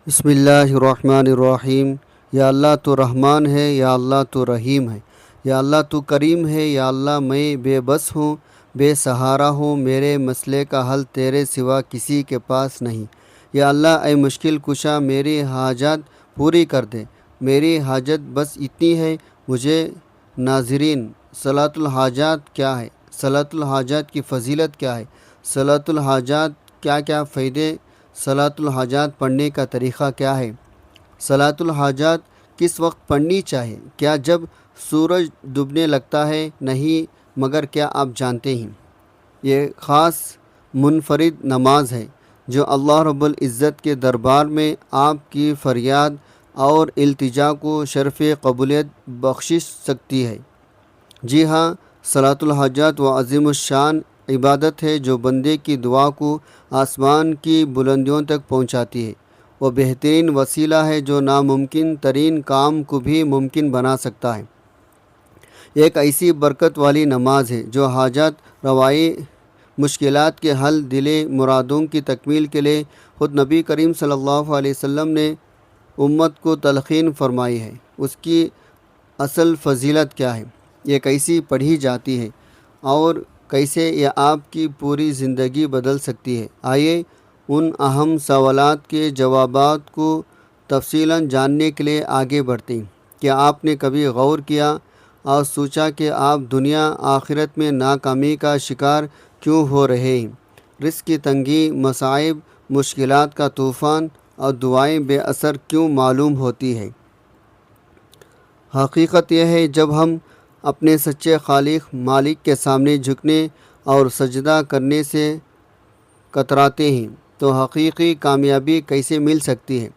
بسم اللہ الرحمن الرحیم۔ یا اللہ تو رحمان ہے، یا اللہ تو رحیم ہے، یا اللہ تو کریم ہے، یا اللہ میں بے بس ہوں، بے سہارا ہوں، میرے مسئلے کا حل تیرے سوا کسی کے پاس نہیں۔ یا اللہ اے مشکل کشا میری حاجات پوری کر دے۔ میری حاجت بس اتنی ہے۔ مجھے ناظرین، صلاۃ الحاجات کیا ہے؟ صلاۃ الحاجات کی فضیلت کیا ہے؟ صلاۃ الحاجات کیا کیا فائدے؟ صلاۃ الحاجات پڑھنے کا طریقہ کیا ہے؟ صلاۃ الحاجات کس وقت پڑھنی چاہیے؟ کیا جب سورج ڈوبنے لگتا ہے؟ نہیں، مگر کیا آپ جانتے ہیں یہ خاص منفرد نماز ہے جو اللہ رب العزت کے دربار میں آپ کی فریاد اور التجا کو شرف قبولیت بخش سکتی ہے۔ جی ہاں، صلاۃ الحاجات وہ عظیم الشان عبادت ہے جو بندے کی دعا کو آسمان کی بلندیوں تک پہنچاتی ہے۔ وہ بہترین وسیلہ ہے جو ناممکن ترین کام کو بھی ممکن بنا سکتا ہے۔ ایک ایسی برکت والی نماز ہے جو حاجات روائی، مشکلات کے حل، دلی مرادوں کی تکمیل کے لیے خود نبی کریم صلی اللہ علیہ وسلم نے امت کو تلقین فرمائی ہے۔ اس کی اصل فضیلت کیا ہے؟ یہ کیسی پڑھی جاتی ہے اور کیسے یہ آپ کی پوری زندگی بدل سکتی ہے؟ آئیے ان اہم سوالات کے جوابات کو تفصیلاً جاننے کے لیے آگے بڑھتے ہیں۔ کیا آپ نے کبھی غور کیا اور سوچا کہ آپ دنیا آخرت میں ناکامی کا شکار کیوں ہو رہے ہیں؟ رزق کی تنگی، مصائب، مشکلات کا طوفان اور دعائیں بے اثر کیوں معلوم ہوتی ہے؟ حقیقت یہ ہے جب ہم اپنے سچے خالق مالک کے سامنے جھکنے اور سجدہ کرنے سے کتراتے ہیں تو حقیقی کامیابی کیسے مل سکتی ہے؟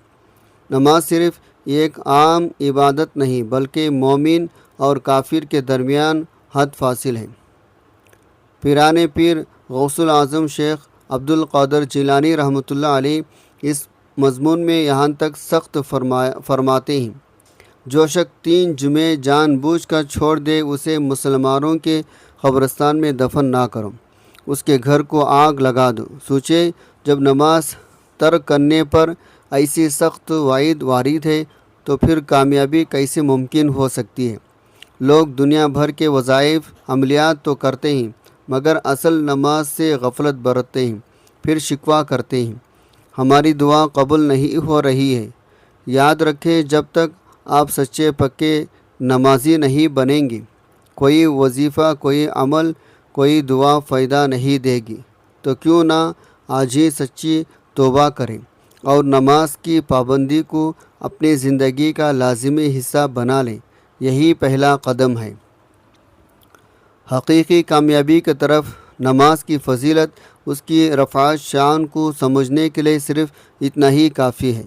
نماز صرف ایک عام عبادت نہیں بلکہ مومن اور کافر کے درمیان حد فاصل ہے۔ پیران پیر غوث العظم شیخ عبد القادر جیلانی رحمۃ اللہ علیہ اس مضمون میں یہاں تک سخت فرماتے ہیں: جو شخص 3 جمعے جان بوجھ کر چھوڑ دے اسے مسلمانوں کے قبرستان میں دفن نہ کرو، اس کے گھر کو آگ لگا دو۔ سوچے، جب نماز ترک کرنے پر ایسی سخت وعید وارد ہے تو پھر کامیابی کیسے ممکن ہو سکتی ہے؟ لوگ دنیا بھر کے وظائف عملیات تو کرتے ہیں مگر اصل نماز سے غفلت برتتے ہیں، پھر شکوہ کرتے ہیں ہماری دعا قبول نہیں ہو رہی ہے۔ یاد رکھیں، جب تک آپ سچے پکے نمازی نہیں بنیں گے، کوئی وظیفہ، کوئی عمل، کوئی دعا فائدہ نہیں دے گی۔ تو کیوں نہ آج ہی سچی توبہ کریں اور نماز کی پابندی کو اپنی زندگی کا لازمی حصہ بنا لیں۔ یہی پہلا قدم ہے حقیقی کامیابی کی طرف۔ نماز کی فضیلت، اس کی رفعت شان کو سمجھنے کے لیے صرف اتنا ہی کافی ہے۔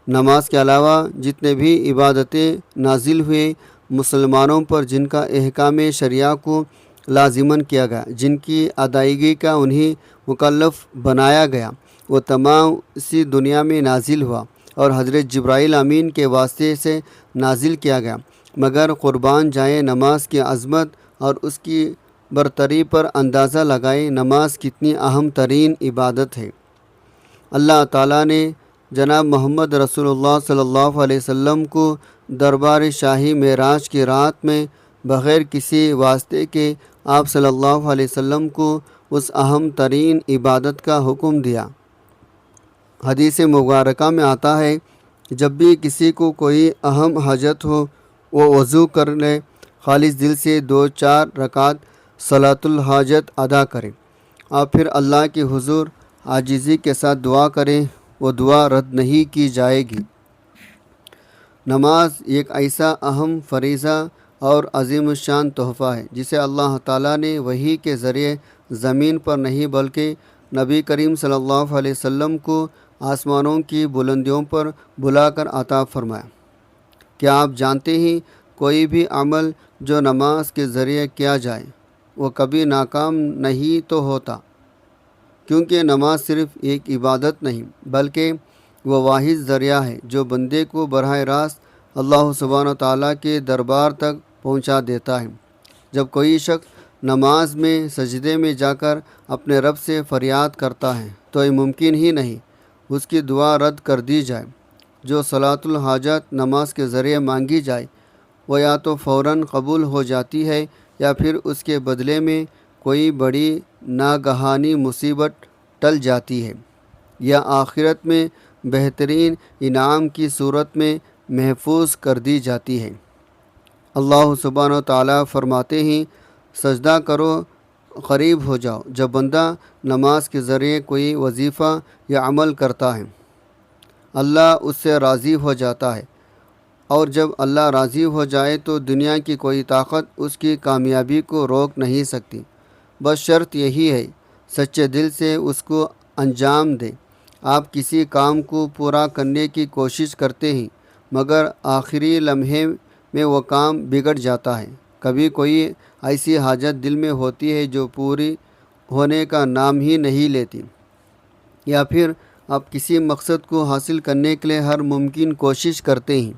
نماز کے علاوہ جتنے بھی عبادتیں نازل ہوئے مسلمانوں پر، جن کا احکام شریعہ کو لازماً کیا گیا، جن کی ادائیگی کا انہیں مکلف بنایا گیا، وہ تمام اسی دنیا میں نازل ہوا اور حضرت جبرائیل امین کے واسطے سے نازل کیا گیا۔ مگر قربان جائیں نماز کی عظمت اور اس کی برتری پر اندازہ لگائیں نماز کتنی اہم ترین عبادت ہے۔ اللہ تعالیٰ نے جناب محمد رسول اللہ صلی اللہ علیہ وسلم کو دربار شاہی معراج کی رات میں بغیر کسی واسطے کے آپ صلی اللہ علیہ وسلم کو اس اہم ترین عبادت کا حکم دیا۔ حدیث مبارکہ میں آتا ہے، جب بھی کسی کو کوئی اہم حاجت ہو وہ وضو کر لے، خالص دل سے 2-4 رکعت صلاۃ الحاجت ادا کرے اور پھر اللہ کے حضور عاجزی کے ساتھ دعا کریں، وہ دعا رد نہیں کی جائے گی۔ نماز ایک ایسا اہم فریضہ اور عظیم الشان تحفہ ہے جسے اللہ تعالیٰ نے وحی کے ذریعے زمین پر نہیں بلکہ نبی کریم صلی اللہ علیہ وسلم کو آسمانوں کی بلندیوں پر بلا کر عطا فرمایا۔ کیا آپ جانتے ہیں کوئی بھی عمل جو نماز کے ذریعے کیا جائے وہ کبھی ناکام نہیں تو ہوتا، کیونکہ نماز صرف ایک عبادت نہیں بلکہ وہ واحد ذریعہ ہے جو بندے کو براہ راست اللہ سبحانہ تعالیٰ کے دربار تک پہنچا دیتا ہے۔ جب کوئی شخص نماز میں سجدے میں جا کر اپنے رب سے فریاد کرتا ہے تو یہ ممکن ہی نہیں اس کی دعا رد کر دی جائے۔ جو صلاۃ الحاجات نماز کے ذریعے مانگی جائے وہ یا تو فوراً قبول ہو جاتی ہے یا پھر اس کے بدلے میں کوئی بڑی ناگہانی مصیبت ٹل جاتی ہے یا آخرت میں بہترین انعام کی صورت میں محفوظ کر دی جاتی ہے۔ اللہ سبحانہ و تعالیٰ فرماتے ہیں سجدہ کرو قریب ہو جاؤ۔ جب بندہ نماز کے ذریعے کوئی وظیفہ یا عمل کرتا ہے اللہ اس سے راضی ہو جاتا ہے، اور جب اللہ راضی ہو جائے تو دنیا کی کوئی طاقت اس کی کامیابی کو روک نہیں سکتی۔ بس شرط یہی ہے سچے دل سے اس کو انجام دیں۔ آپ کسی کام کو پورا کرنے کی کوشش کرتے ہیں مگر آخری لمحے میں وہ کام بگڑ جاتا ہے۔ کبھی کوئی ایسی حاجت دل میں ہوتی ہے جو پوری ہونے کا نام ہی نہیں لیتی، یا پھر آپ کسی مقصد کو حاصل کرنے کے لیے ہر ممکن کوشش کرتے ہیں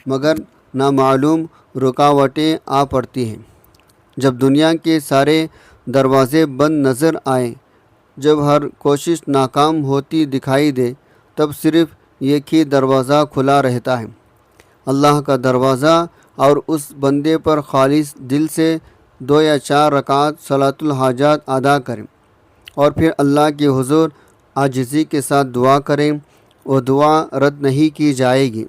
مگر نامعلوم رکاوٹیں آ پڑتی ہیں۔ جب دنیا کے سارے دروازے بند نظر آئیں، جب ہر کوشش ناکام ہوتی دکھائی دے، تب صرف ایک ہی دروازہ کھلا رہتا ہے، اللہ کا دروازہ، اور اس بندے پر خالص دل سے 2 یا 4 رکعات صلاۃ الحاجات ادا کریں اور پھر اللہ کے حضور عاجزی کے ساتھ دعا کریں، وہ دعا رد نہیں کی جائے گی۔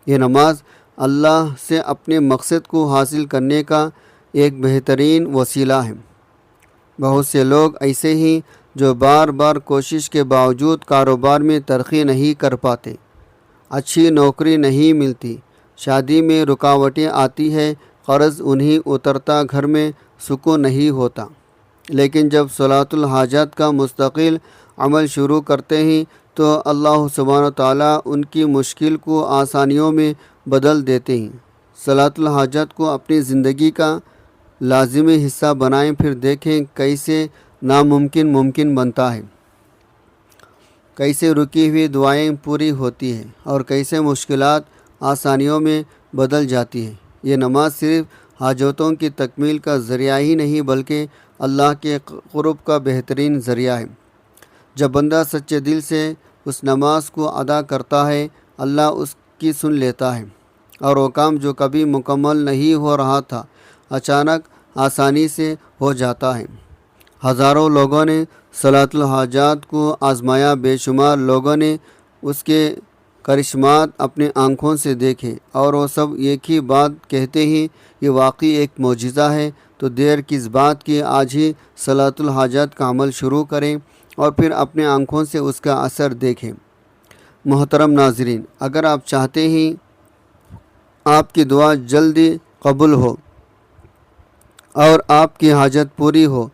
یہ نماز اللہ سے اپنے مقصد کو حاصل کرنے کا ایک بہترین وسیلہ ہے۔ بہت سے لوگ ایسے ہی جو بار بار کوشش کے باوجود کاروبار میں ترقی نہیں کر پاتے، اچھی نوکری نہیں ملتی، شادی میں رکاوٹیں آتی ہے، قرض انہیں اترتا، گھر میں سکون نہیں ہوتا، لیکن جب صلاۃ الحاجات کا مستقل عمل شروع کرتے ہیں تو اللہ سبحانہ و تعالیٰ ان کی مشکل کو آسانیوں میں بدل دیتے ہیں۔ صلاۃ الحاجات کو اپنی زندگی کا لازمی حصہ بنائیں، پھر دیکھیں کیسے ناممکن ممکن بنتا ہے، کیسے رکی ہوئی دعائیں پوری ہوتی ہیں اور کیسے مشکلات آسانیوں میں بدل جاتی ہیں۔ یہ نماز صرف حاجتوں کی تکمیل کا ذریعہ ہی نہیں بلکہ اللہ کے قرب کا بہترین ذریعہ ہے۔ جب بندہ سچے دل سے اس نماز کو ادا کرتا ہے اللہ اس کی سن لیتا ہے، اور وہ کام جو کبھی مکمل نہیں ہو رہا تھا اچانک آسانی سے ہو جاتا ہے۔ ہزاروں لوگوں نے صلاۃ الحاجات کو آزمایا، بے شمار لوگوں نے اس کے کرشمات اپنے آنکھوں سے دیکھے، اور وہ سب ایک ہی بات کہتے ہیں یہ واقعی ایک معجزہ ہے۔ تو دیر کس بات کی، آج ہی صلاۃ الحاجات کا عمل شروع کریں اور پھر اپنے آنکھوں سے اس کا اثر دیکھیں۔ محترم ناظرین، اگر آپ چاہتے ہیں آپ کی دعا جلدی قبول ہو اور آپ کی حاجت پوری ہو،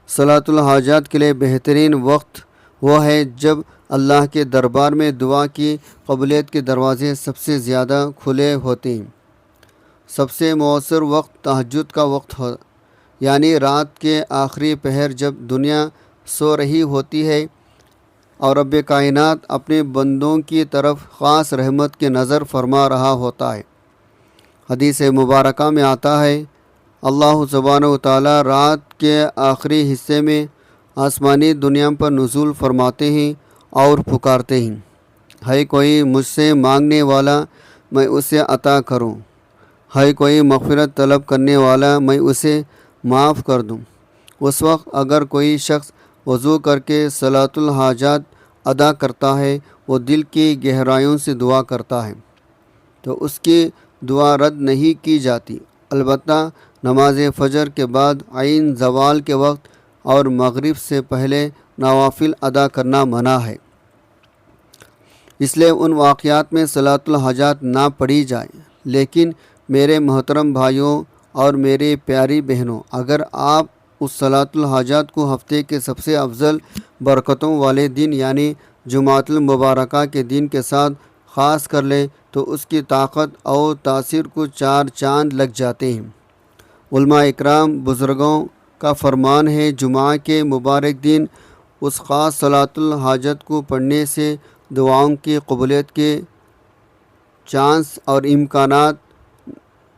صلاۃ الحاجات کے لیے بہترین وقت وہ ہے جب اللہ کے دربار میں دعا کی قبولیت کے دروازے سب سے زیادہ کھلے ہوتے ہیں۔ سب سے مؤثر وقت تہجد کا وقت ہو، یعنی رات کے آخری پہر، جب دنیا سو رہی ہوتی ہے اور رب کائنات اپنے بندوں کی طرف خاص رحمت کی نظر فرما رہا ہوتا ہے۔ حدیث مبارکہ میں آتا ہے اللہ سبحانہ و تعالیٰ رات کے آخری حصے میں آسمانی دنیا پر نزول فرماتے ہیں اور پکارتے ہیں، ہے کوئی مجھ سے مانگنے والا میں اسے عطا کروں، ہے کوئی مغفرت طلب کرنے والا میں اسے معاف کر دوں۔ اس وقت اگر کوئی شخص وضو کر کے صلاۃ الحاجات ادا کرتا ہے، وہ دل کی گہرائیوں سے دعا کرتا ہے تو اس کی دعا رد نہیں کی جاتی، البتہ نماز فجر کے بعد، عین زوال کے وقت اور مغرب سے پہلے نوافل ادا کرنا منع ہے۔ اس لیے ان واقعات میں صلاۃ الحاجات نہ پڑھی جائے۔ لیکن میرے محترم بھائیوں اور میرے پیاری بہنوں، اگر آپ اس صلاۃ الحاجات کو ہفتے کے سب سے افضل برکتوں والے دن یعنی جمعۃ المبارکہ کے دن کے ساتھ خاص کر لیں تو اس کی طاقت اور تاثیر کو 4 چاند لگ جاتے ہیں۔ علماء اکرام بزرگوں کا فرمان ہے جمعہ کے مبارک دن اس خاص صلاۃ الحاجت کو پڑھنے سے دعاؤں کی قبولیت کے چانس اور امکانات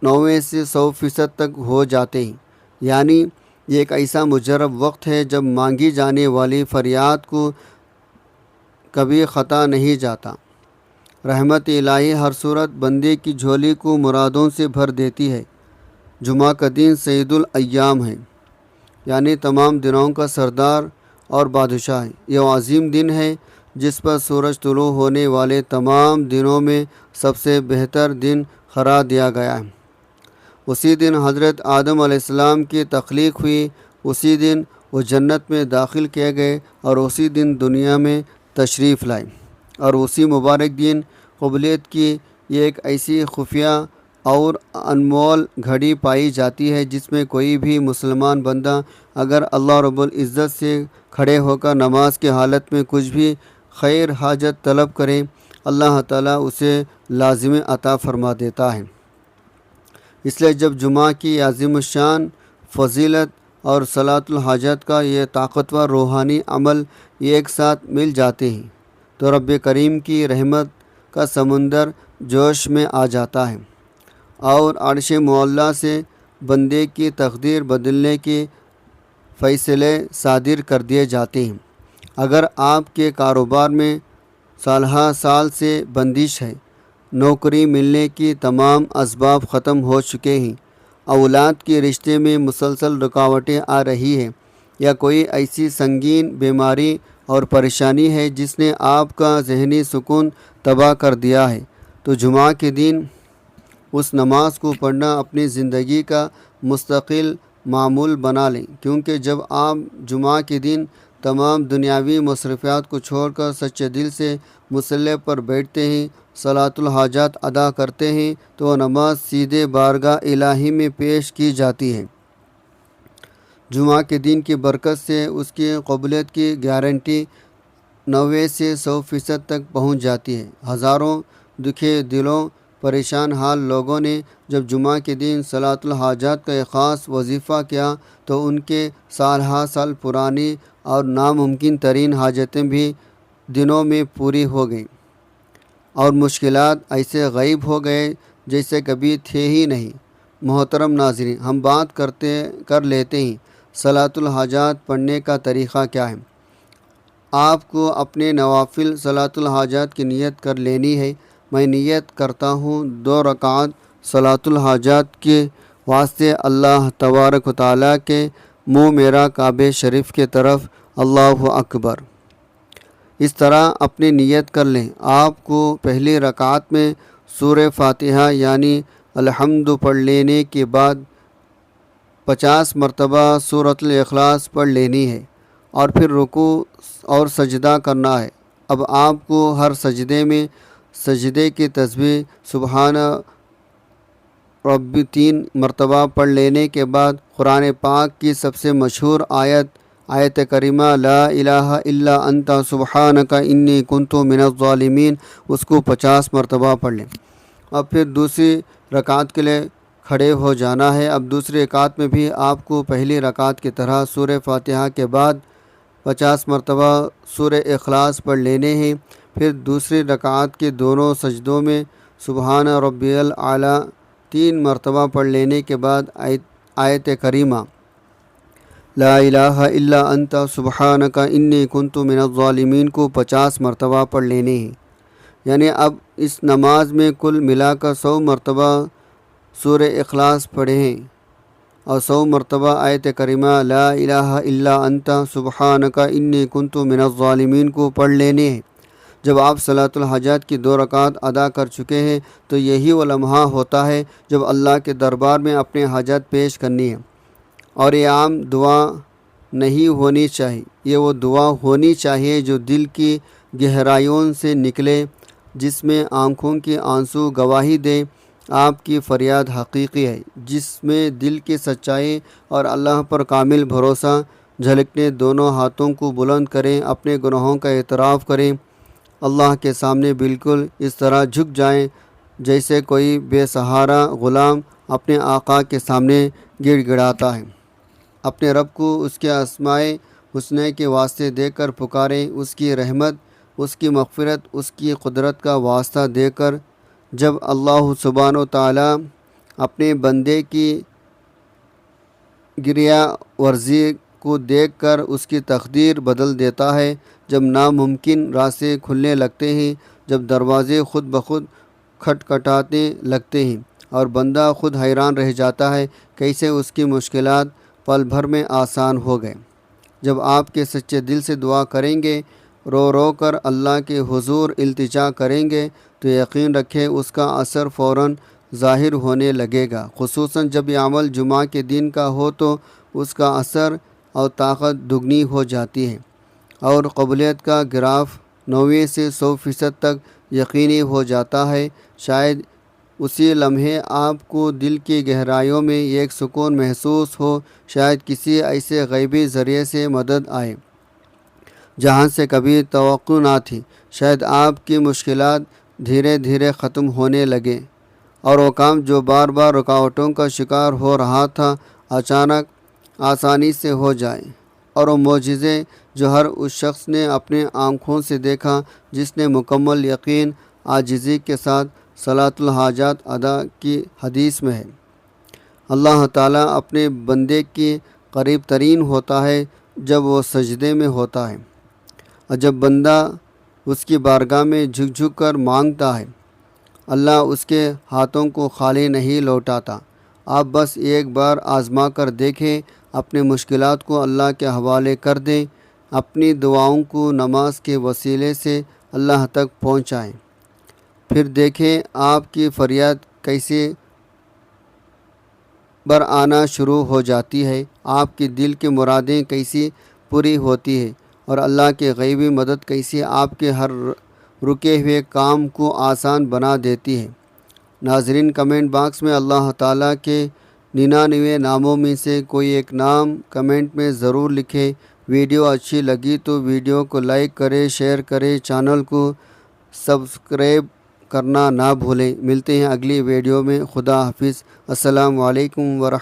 90 سے 100% تک ہو جاتے ہیں، یعنی یہ ایک ایسا مجرب وقت ہے جب مانگی جانے والی فریاد کو کبھی خطا نہیں جاتا۔ رحمت الہی ہر صورت بندے کی جھولی کو مرادوں سے بھر دیتی ہے۔ جمعہ کا دن سید الایام ہے، یعنی تمام دنوں کا سردار اور بادشاہ ہے۔ یہ عظیم دن ہے جس پر سورج طلوع ہونے والے تمام دنوں میں سب سے بہتر دن قرار دیا گیا ہے۔ اسی دن حضرت آدم علیہ السلام کی تخلیق ہوئی، اسی دن وہ جنت میں داخل کیے گئے اور اسی دن دنیا میں تشریف لائے، اور اسی مبارک دن قبولیت کی یہ ایک ایسی خفیہ اور انمول گھڑی پائی جاتی ہے جس میں کوئی بھی مسلمان بندہ اگر اللہ رب العزت سے کھڑے ہو کر نماز کی حالت میں کچھ بھی خیر حاجت طلب کرے، اللہ تعالیٰ اسے لازم عطا فرما دیتا ہے۔ اس لیے جب جمعہ کی عظیم الشان فضیلت اور صلاۃ الحاجت کا یہ طاقتور روحانی عمل ایک ساتھ مل جاتے ہیں تو رب کریم کی رحمت کا سمندر جوش میں آ جاتا ہے اور عرش معلیٰ سے بندے کی تقدیر بدلنے کے فیصلے صادر کر دیے جاتے ہیں۔ اگر آپ کے کاروبار میں سالہ سال سے بندش ہے، نوکری ملنے کی تمام اسباب ختم ہو چکے ہیں، اولاد کے رشتے میں مسلسل رکاوٹیں آ رہی ہیں، یا کوئی ایسی سنگین بیماری اور پریشانی ہے جس نے آپ کا ذہنی سکون تباہ کر دیا ہے، تو جمعہ کے دن اس نماز کو پڑھنا اپنی زندگی کا مستقل معمول بنا لیں، کیونکہ جب آپ جمعہ کے دن تمام دنیاوی مصروفیات کو چھوڑ کر سچے دل سے مصلی پر بیٹھتے ہیں، صلاۃ الحاجات ادا کرتے ہیں، تو وہ نماز سیدھے بارگاہ الہی میں پیش کی جاتی ہے۔ جمعہ کے دن کی برکت سے اس کی قبولیت کی گارنٹی 90 سے 100% تک پہنچ جاتی ہے۔ ہزاروں دکھے دلوں پریشان حال لوگوں نے جب جمعہ کے دن صلاۃ الحاجات کا ایک خاص وظیفہ کیا تو ان کے سالہ سال پرانی اور ناممکن ترین حاجتیں بھی دنوں میں پوری ہو گئیں، اور مشکلات ایسے غائب ہو گئے جیسے کبھی تھے ہی نہیں۔ محترم ناظرین، ہم بات کر لیتے ہیں صلاۃ الحاجات پڑھنے کا طریقہ کیا ہے۔ آپ کو اپنے نوافل صلاۃ الحاجات کی نیت کر لینی ہے۔ میں نیت کرتا ہوں 2 رکعت صلاۃ الحاجات کے واسطے اللہ تبارک و تعالیٰ کے منہ میرا کعبہ شریف کے طرف، اللہ اکبر۔ اس طرح اپنی نیت کر لیں۔ آپ کو پہلی رکعت میں سورہ فاتحہ یعنی الحمد پڑھ لینے کے بعد 50 مرتبہ سورۃ الاخلاص پڑھ لینی ہے، اور پھر رکوع اور سجدہ کرنا ہے۔ اب آپ کو ہر سجدے میں سجدے کی تسبیح سبحان ربی 3 مرتبہ پڑھ لینے کے بعد قرآن پاک کی سب سے مشہور آیت کریمہ لا الہ الا انت سبحانک انی کنت من الظالمین، اس کو 50 مرتبہ پڑھ لیں۔ اب پھر دوسری رکعت کے لیے کھڑے ہو جانا ہے۔ اب دوسری رکعت میں بھی آپ کو پہلی رکعت کی طرح سورہ فاتحہ کے بعد 50 مرتبہ سورہ اخلاص پڑھ لینے ہیں۔ پھر دوسری رکعت کے دونوں سجدوں میں سبحان ربی الاعلیٰ 3 مرتبہ پڑھ لینے کے بعد آیت کریمہ لا الہ الا انت سبحانک انی کنت من الظالمین کو 50 مرتبہ پڑھ لینے ہیں۔ یعنی اب اس نماز میں کل ملا کر 100 مرتبہ سورہ اخلاص پڑھے ہیں اور 100 مرتبہ آیت کریمہ لا الہ الا انت سبحانک انی کنت من الظالمین کو پڑھ لینے ہیں۔ جب آپ صلاۃ الحاجات کی 2 رکعت ادا کر چکے ہیں تو یہی وہ لمحہ ہوتا ہے جب اللہ کے دربار میں اپنے حاجت پیش کرنی ہے، اور یہ عام دعا نہیں ہونی چاہیے، یہ وہ دعا ہونی چاہیے جو دل کی گہرائیوں سے نکلے، جس میں آنکھوں کے آنسو گواہی دیں آپ کی فریاد حقیقی ہے، جس میں دل کی سچائی اور اللہ پر کامل بھروسہ جھلکنے، دونوں ہاتھوں کو بلند کریں، اپنے گناہوں کا اعتراف کریں، اللہ کے سامنے بالکل اس طرح جھک جائیں جیسے کوئی بے سہارا غلام اپنے آقا کے سامنے گڑ گڑاتا ہے۔ اپنے رب کو اس کے اسماء حسنی کے واسطے دے کر پکاریں، اس کی رحمت، اس کی مغفرت، اس کی قدرت کا واسطہ دے کر۔ جب اللہ سبحانہ و تعالیٰ اپنے بندے کی گریہ ورزی کو دیکھ کر اس کی تقدیر بدل دیتا ہے۔ جب ناممکن راستے کھلنے لگتے ہیں، جب دروازے خود بخود کھٹکھٹانے لگتے ہیں اور بندہ خود حیران رہ جاتا ہے کیسے اس کی مشکلات پل بھر میں آسان ہو گئے۔ جب آپ کے سچے دل سے دعا کریں گے، رو رو کر اللہ کے حضور التجا کریں گے، تو یقین رکھیں اس کا اثر فوراً ظاہر ہونے لگے گا۔ خصوصاً جب یہ عمل جمعہ کے دن کا ہو تو اس کا اثر اور طاقت دگنی ہو جاتی ہے، اور قبولیت کا گراف 90 سے 100% تک یقینی ہو جاتا ہے۔ شاید اسی لمحے آپ کو دل کی گہرائیوں میں ایک سکون محسوس ہو، شاید کسی ایسے غیبی ذریعے سے مدد آئے جہاں سے کبھی توقع نہ تھی، شاید آپ کی مشکلات دھیرے دھیرے ختم ہونے لگے، اور وہ کام جو بار بار رکاوٹوں کا شکار ہو رہا تھا اچانک آسانی سے ہو جائے، اور وہ معجزے جو ہر اس شخص نے اپنے آنکھوں سے دیکھا جس نے مکمل یقین عاجزی کے ساتھ صلاۃ الحاجات ادا کی۔ حدیث میں ہے، اللہ تعالیٰ اپنے بندے کے قریب ترین ہوتا ہے جب وہ سجدے میں ہوتا ہے، اور جب بندہ اس کی بارگاہ میں جھک جھک کر مانگتا ہے، اللہ اس کے ہاتھوں کو خالی نہیں لوٹاتا۔ آپ بس ایک بار آزما کر دیکھیں، اپنے مشکلات کو اللہ کے حوالے کر دیں، اپنی دعاؤں کو نماز کے وسیلے سے اللہ تک پہنچائیں، پھر دیکھیں آپ کی فریاد کیسے بر آنا شروع ہو جاتی ہے، آپ کی دل کی مرادیں کیسی پوری ہوتی ہیں، اور اللہ کی غیبی مدد کیسی آپ کے ہر رکے ہوئے کام کو آسان بنا دیتی ہے۔ ناظرین، کمنٹ باکس میں اللہ تعالیٰ کے 99 ناموں میں سے کوئی ایک نام کمنٹ میں ضرور لکھیں۔ ویڈیو اچھی لگی تو ویڈیو کو لائک کریں، شیئر کریں، چینل کو سبسکرائب کرنا نہ بھولیں۔ ملتے ہیں اگلی ویڈیو میں۔ خدا حافظ۔ السلام علیکم ورحمۃ اللہ۔